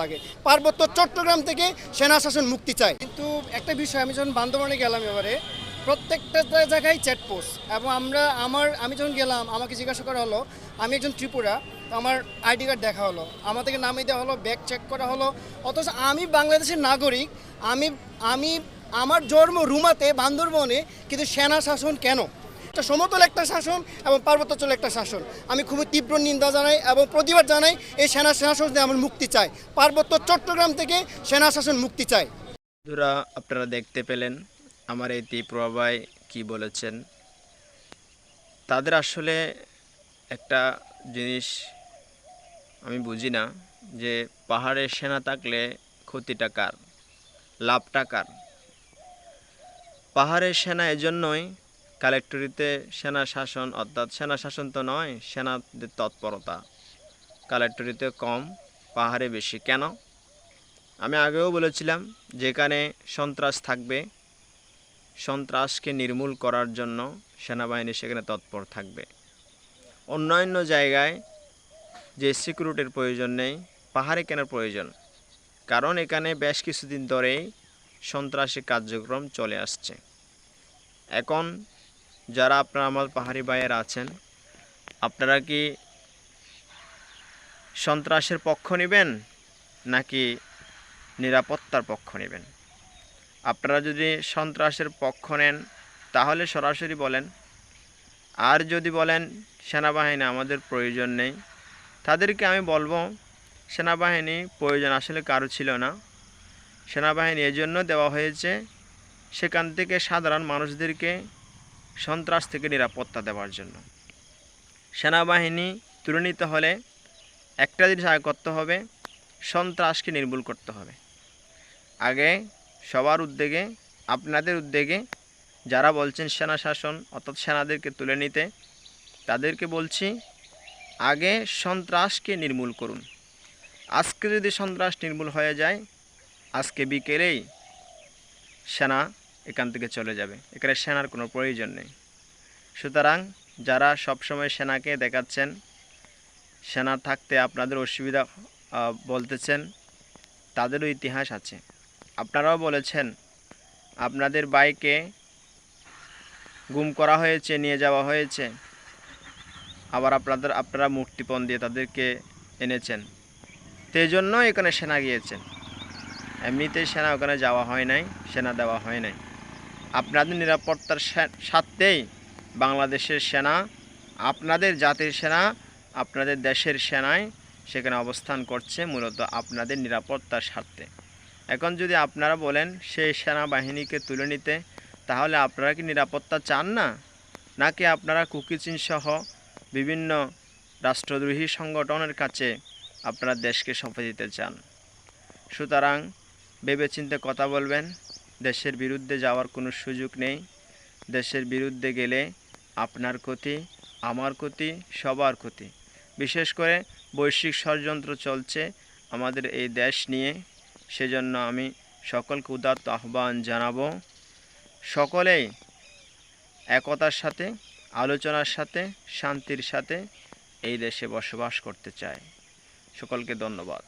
লাগে। পার্বত্য চট্টগ্রাম থেকে সেনা শাসন মুক্তি চায়। কিন্তু একটা বিষয়, আমি যখন বান্দরবানে গেলাম এবারে, প্রত্যেকটা জায়গায় চেকপোস্ট, এবং আমি যখন গেলাম আমাকে জিজ্ঞাসা করা হলো আমি একজন ত্রিপুরা, তো আমার আইডি কার্ড দেখা হলো, আমাদেরকে নামিয়ে দেওয়া হলো, ব্যাগ চেক করা হলো, অথচ আমি বাংলাদেশের নাগরিক। আমি আমি আমার জন্ম রুমাতে বান্দরবনে, কিন্তু সেনা শাসন কেন? একটা সমতল একটা শাসন এবং পার্বত্যাঞ্চল একটা শাসন। আমি খুবই তীব্র নিন্দা জানাই এবং প্রতিবাদ জানাই। এই সেনা শাসন থেকে আমার মুক্তি চাই। পার্বত্য চট্টগ্রাম থেকে সেনা শাসন মুক্তি চাই। বন্ধুরা, আপনারা দেখতে পেলেন আমার এই ত্রিপুরা ভাই কি বলেছেন। তাদের আসলে একটা জিনিস আমি বুঝি না, যে পাহাড়ে সেনা থাকলে ক্ষতিটা কার, লাভটা কার? পাহাড়ের সেনা এজন্যই, কালেক্টরিতে সেনা শাসন, অর্থাৎ সেনা শাসন তো নয়, সেনাদের তৎপরতা কালেক্টরিতে কম, পাহাড়ে বেশি। কেন? আমি আগেও বলেছিলাম, যেখানে সন্ত্রাস থাকবে, সন্ত্রাসকে নির্মূল করার জন্য সেনাবাহিনী সেখানে তৎপর থাকবে। অন্যান্য জায়গায় যে সিকিউরিটির প্রয়োজন নেই, পাহাড়ে কেন প্রয়োজন? কারণ এখানে বেশ কিছুদিন ধরেই সন্ত্রাসী কার্যক্রম চলে আসছে। এখন যারা আপনারা আমার পাহাড়ি ভাইয়েরা আছেন, আপনারা কি সন্ত্রাসের পক্ষ নেবেন নাকি নিরাপত্তার পক্ষ নেবেন? আপনারা যদি সন্ত্রাসের পক্ষ নেন তাহলে সরাসরি বলেন, আর যদি বলেন সেনাবাহিনী আমাদের প্রয়োজন নেই, তাদেরকে আমি বলবো সেনাবাহিনী প্রয়োজন আসলে কারো ছিল না। সেনাবাহিনী এজন্য দেওয়া হয়েছে সেখান থেকে সাধারণ মানুষদেরকে সন্ত্রাস থেকে নিরাপত্তা দেওয়ার জন্য। সেনাবাহিনী তুলে নিতে হলে একটা জিনিস আগে করতে হবে, সন্ত্রাসকে নির্মূল করতে হবে। আগে সবার উদ্যোগে, আপনাদের উদ্যোগে যারা বলছেন সেনা শাসন অর্থাৎ সেনাদেরকে তুলে নিতে, তাদেরকে বলছি আগে সন্ত্রাসকে নির্মূল করুন। আজকে যদি সন্ত্রাস নির্মূল হয়ে যায়, আজকে বিকেলেই সেনা এখান থেকে চলে যাবে, এখানে সেনার কোনো প্রয়োজন নেই। সুতরাং যারা সবসময় সেনাকে দেখাচ্ছেন, সেনা থাকতে আপনাদের অসুবিধা বলতেছেন, তাদেরও ইতিহাস আছে। আপনারাও বলেছেন আপনাদের বাইকে গুম করা হয়েছে, নিয়ে যাওয়া হয়েছে, আবার আপনারা মুক্তিপণ দিয়ে তাদেরকে এনেছেন। তো এই জন্য এখানে সেনা গিয়েছেন, এমনিতেই সেনা ওখানে যাওয়া হয় নাই, সেনা দেওয়া হয় নাই। আপনাদের নিরাপত্তার স্বার্থেই বাংলাদেশের সেনা, আপনাদের জাতির সেনা, আপনাদের দেশের সেনায় সেখানে অবস্থান করছে, মূলত আপনাদের নিরাপত্তার স্বার্থে। এখন যদি আপনারা বলেন সেই সেনাবাহিনীকে তুলে নিতে, তাহলে আপনারা কি নিরাপত্তা চান না, নাকি আপনারা কুকিচিন সহ বিভিন্ন রাষ্ট্রদ্রোহী সংগঠনের কাছে আপনারা দেশকে সঁপে দিতে চান? সুতরাং ভেবেচিন্তে কথা বলবেন। দেশের বিরুদ্ধে যাওয়ার কোনো সুযোগ নেই। দেশের বিরুদ্ধে গেলে আপনার ক্ষতি, আমার ক্ষতি, সবার ক্ষতি। বিশেষ করে বৈশ্বিক ষড়যন্ত্র চলছে আমাদের এই দেশ নিয়ে, সেজন্য আমি সকলকে উদাত্ত আহ্বান জানাবো, সকলেই একতার সাথে, আলোচনার সাথে, শান্তির সাথে এই দেশে বসবাস করতে চায়। সকলকে ধন্যবাদ।